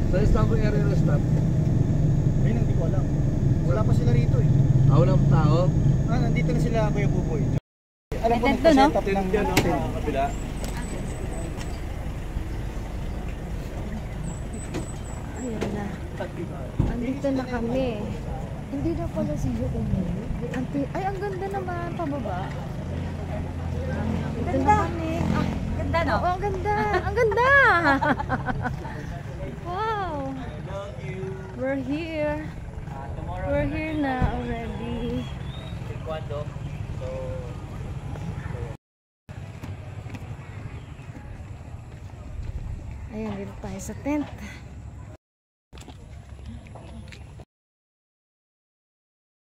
Sa stop area na stop. Ayun, hindi ko alam. Wala pa sila rito eh. Wala pa tao? Nandito na sila, Kuya Buboy. Alam ko Tent to, no? nagpa-set up ng tent. Kapila. Ayan na. Andito na kami. Hindi na pala sila umuwi. Ay, ang ganda naman. Pababa. Dito na kami. Ganda, no? Oo, ang ganda. Ang ganda! Wow! We're here. We're here na already. Ayan, dito tayo sa tent.